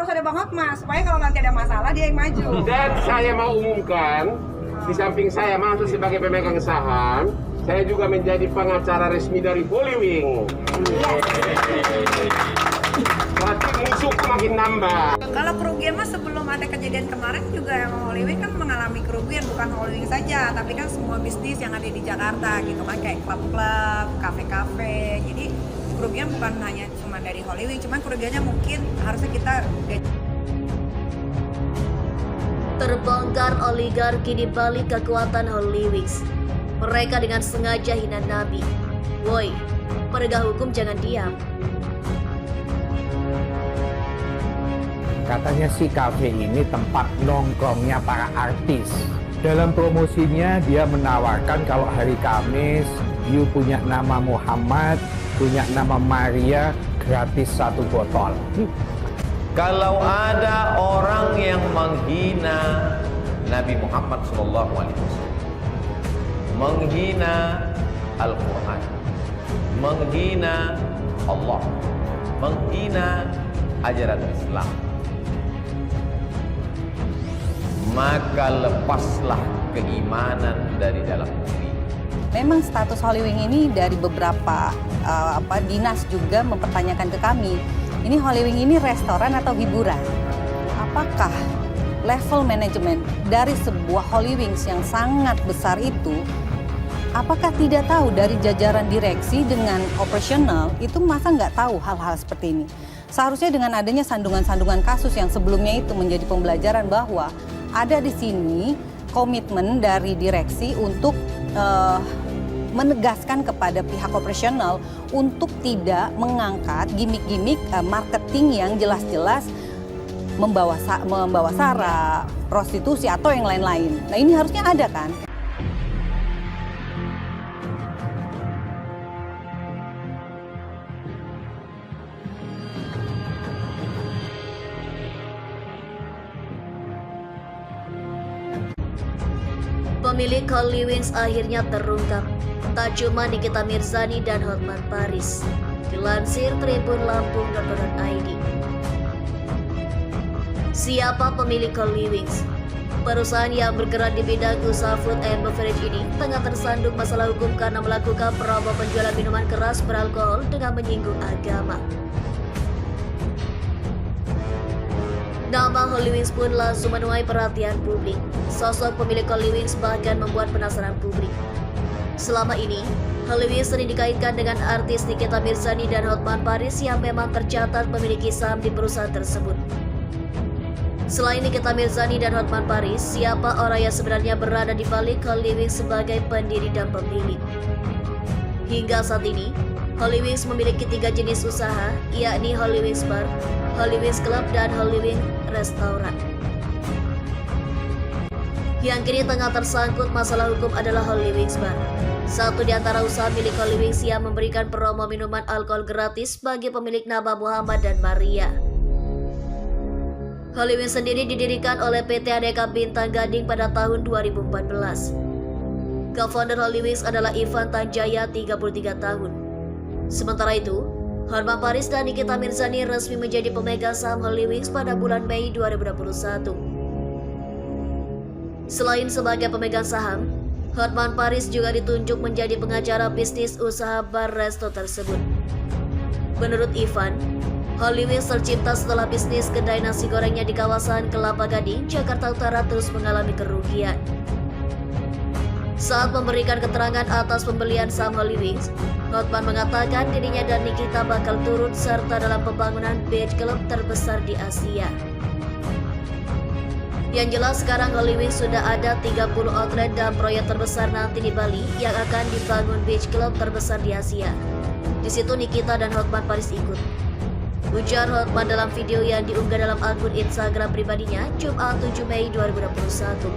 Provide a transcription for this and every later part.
harus ada Bang Hotman supaya kalau nanti ada masalah dia yang maju. Dan saya mau umumkan, di samping saya masuk sebagai pemegang saham, saya juga menjadi pengacara resmi dari Holywing. Berarti musuhku makin nambah. Kalau kerugian mas sebelum ada kejadian kemarin juga yang Holywing kan mengalami kerugian, bukan Holywing saja, tapi kan semua bisnis yang ada di Jakarta gitu kan, kayak klub-klub, kafe-kafe. Jadi kerugian bukan hanya cuma dari Holywing, cuman kerugiannya mungkin harusnya kita Terbongkar oligarki di balik kekuatan Holywings. Mereka dengan sengaja hina Nabi. Woi, penegak hukum jangan diam. Katanya si kafe ini tempat nongkrongnya para artis. Dalam promosinya dia menawarkan kalau hari Kamis you punya nama Muhammad, punya nama Maria, gratis 1 botol. Kalau ada orang yang menghina Nabi Muhammad SAW, menghina Al-Quran, menghina Allah, menghina ajaran Islam, maka lepaslah keimanan dari dalam diri. Memang status Holywing ini dari beberapa dinas juga mempertanyakan ke kami, ini Holywing ini restoran atau hiburan? Apakah level manajemen dari sebuah Holywings yang sangat besar itu, apakah tidak tahu dari jajaran direksi dengan operasional itu masa nggak tahu hal-hal seperti ini? Seharusnya dengan adanya sandungan-sandungan kasus yang sebelumnya itu menjadi pembelajaran bahwa ada di sini komitmen dari direksi untuk menegaskan kepada pihak operasional untuk tidak mengangkat gimmick-gimmick marketing yang jelas-jelas membawa sara, prostitusi atau yang lain-lain. Nah ini harusnya ada kan? Pemilik Holywings akhirnya terungkap. Tak cuma Nikita Mirzani dan Hotman Paris. Dilansir tribunlampung.co.id. Siapa pemilik Holywings? Perusahaan yang bergerak di bidang usaha food and beverage ini tengah tersandung masalah hukum karena melakukan promo penjualan minuman keras beralkohol dengan menyinggung agama. Nama Holywings pun langsung menuai perhatian publik. Sosok pemilik Holywings bahkan membuat penasaran publik. Selama ini, Holywings sering dikaitkan dengan artis Nikita Mirzani dan Hotman Paris yang memang tercatat memiliki saham di perusahaan tersebut. Selain Nikita Mirzani dan Hotman Paris, siapa orang yang sebenarnya berada di balik Holywings sebagai pendiri dan pemilik? Hingga saat ini, Holywings memiliki 3 jenis usaha, yakni Holywings Bar, Holywings Club, dan Holywings Restoran. Yang kini tengah tersangkut masalah hukum adalah Holywings Bar. Satu di antara usaha milik Holywings yang memberikan promo minuman alkohol gratis bagi pemilik nama Muhammad dan Maria. Holywings sendiri didirikan oleh PT Aneka Bintang Gading pada tahun 2014. Co-founder Holywings adalah Ivan Tanjaya, 33 tahun. Sementara itu, Hotman Paris dan Nikita Mirzani resmi menjadi pemegang saham Holywings pada bulan Mei 2021. Selain sebagai pemegang saham, Hotman Paris juga ditunjuk menjadi pengacara bisnis usaha bar resto tersebut. Menurut Ivan, Holywings tercipta setelah bisnis kedai nasi gorengnya di kawasan Kelapa Gading, Jakarta Utara terus mengalami kerugian. Saat memberikan keterangan atas pembelian saham Holywings, Hotman mengatakan dirinya dan Nikita bakal turut serta dalam pembangunan beach club terbesar di Asia. Yang jelas sekarang Holywings sudah ada 30 outlet dan proyek terbesar nanti di Bali yang akan dibangun beach club terbesar di Asia. Di situ Nikita dan Hotman Paris ikut. Ujar Hotman dalam video yang diunggah dalam akun Instagram pribadinya Jumat 7 Mei 2021.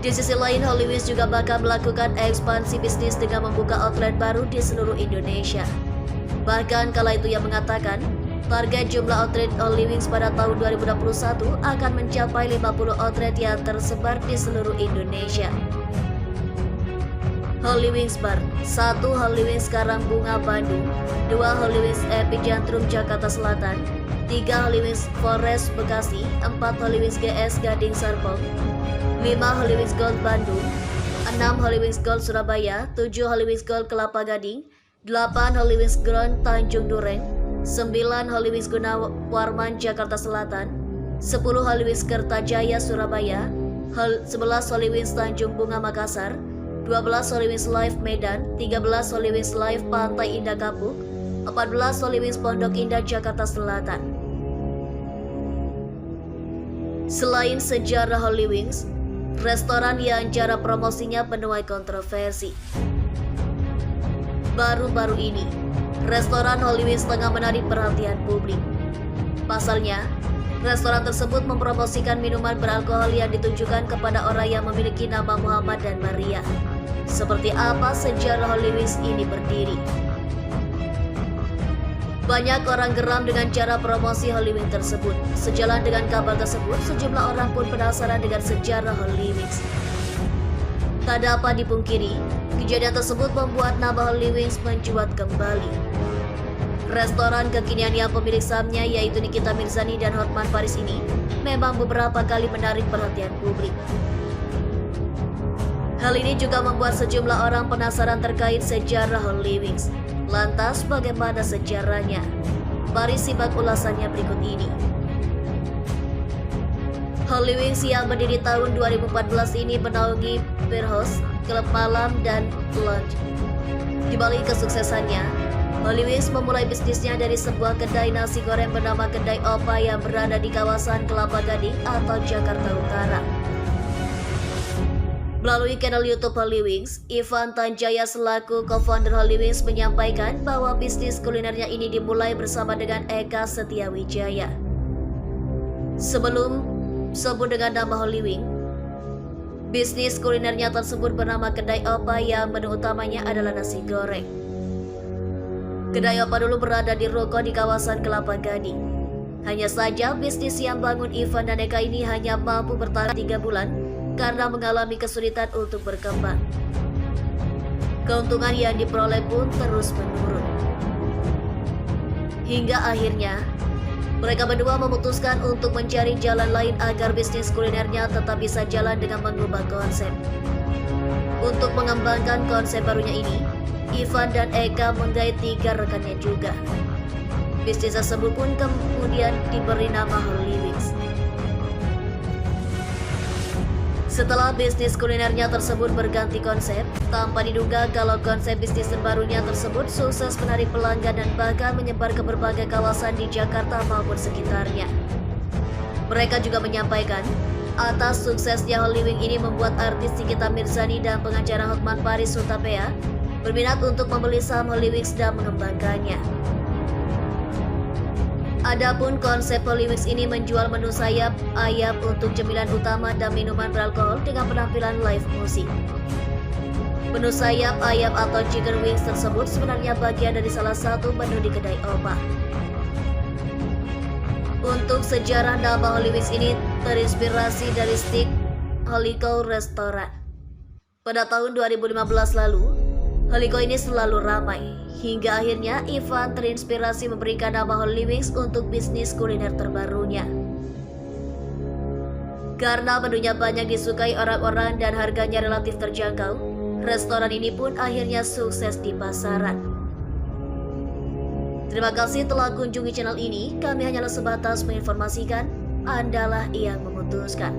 Di sisi lain, Holywings juga bakal melakukan ekspansi bisnis dengan membuka outlet baru di seluruh Indonesia. Bahkan kala itu ia mengatakan, target jumlah outlet Holywings pada tahun 2021 akan mencapai 50 outlet yang tersebar di seluruh Indonesia. Holywings Bar, 1 Holywings Karang Bunga Bandung, 2 Holywings Epicentrum Jakarta Selatan, 3 3 Holy Wings Forest Bekasi, 4 Holy Wings GS Gading Serpong, 5 Holy Wings Gold Bandung, 6 Holy Wings Gold Surabaya, 7 Holy Wings Gold Kelapa Gading, 8 Holy Wings Grand Tanjung Dureng, 9 Holy Wings Gunawarman Jakarta Selatan, 10 Holy Wings Kertajaya Surabaya, 11 Holy Wings Tanjung Bunga Makassar, 12 Holy Wings Live Medan, 13 Holy Wings Live Pantai Indah Kapuk, 14 Holy Wings Pondok Indah Jakarta Selatan. Selain sejarah Holy Wings, restoran yang cara promosinya menuai kontroversi. Baru-baru ini, restoran Holy Wings tengah menarik perhatian publik. Pasalnya, restoran tersebut mempromosikan minuman beralkohol yang ditujukan kepada orang yang memiliki nama Muhammad dan Maria. Seperti apa sejarah Holy Wings ini berdiri? Banyak orang geram dengan cara promosi Holy Wings tersebut. Sejalan dengan kabar tersebut, sejumlah orang pun penasaran dengan sejarah Holy Wings. Tak dapat dipungkiri, kejadian tersebut membuat nama Holy Wings mencuat kembali. Restoran kekinian yang pemilik sahamnya yaitu Nikita Mirzani dan Hotman Paris ini memang beberapa kali menarik perhatian publik. Hal ini juga membuat sejumlah orang penasaran terkait sejarah Holy Wings. Lantas bagaimana sejarahnya? Mari simak ulasannya berikut ini. Holy Wings yang berdiri tahun 2014 ini menaungi bar house, klub malam, dan lounge. Di balik kesuksesannya, Holy Wings memulai bisnisnya dari sebuah kedai nasi goreng bernama Kedai Opa yang berada di kawasan Kelapa Gading atau Jakarta Utara. Melalui channel YouTube Holy Wings, Ivan Tanjaya selaku co-founder Holy Wings menyampaikan bahwa bisnis kulinernya ini dimulai bersama dengan Eka Setiawijaya. Sebelum disebut dengan nama Holy Wings, bisnis kulinernya tersebut bernama Kedai Opa yang menu utamanya adalah nasi goreng. Kedai Opa dulu berada di ruko di kawasan Kelapa Gading. Hanya saja bisnis yang bangun Ivan dan Eka ini hanya mampu bertahan 3 bulan karena mengalami kesulitan untuk berkembang. Keuntungan yang diperoleh pun terus menurun. Hingga akhirnya, mereka berdua memutuskan untuk mencari jalan lain agar bisnis kulinernya tetap bisa jalan dengan mengubah konsep. Untuk mengembangkan konsep barunya ini, Ivan dan Eka menggait 3 rekannya juga. Bisnis tersebut pun kemudian diberi nama Holy Wings. Setelah bisnis kulinernya tersebut berganti konsep, tanpa diduga kalau konsep bisnis terbarunya tersebut sukses menarik pelanggan dan bahkan menyebar ke berbagai kawasan di Jakarta maupun sekitarnya. Mereka juga menyampaikan, atas suksesnya Holy Wings ini membuat artis Nikita Mirzani dan pengacara Hotman Paris Hutapea berminat untuk membeli saham Holy Wings dan mengembangkannya. Adapun konsep Holy Wings ini menjual menu sayap, ayam untuk cemilan utama dan minuman beralkohol dengan penampilan live musik. Menu sayap, ayam atau chicken wings tersebut sebenarnya bagian dari salah satu menu di Kedai Opa. Untuk sejarah nama Holy Wings ini terinspirasi dari Stick Holy Cow Restaurant. Pada tahun 2015 lalu, Holy Cow ini selalu ramai. Hingga akhirnya Ivan terinspirasi memberikan nama Holy Wings untuk bisnis kuliner terbarunya. Karena menunya banyak disukai orang-orang dan harganya relatif terjangkau, restoran ini pun akhirnya sukses di pasaran. Terima kasih telah kunjungi channel ini. Kami hanyalah sebatas menginformasikan, Andalah yang memutuskan.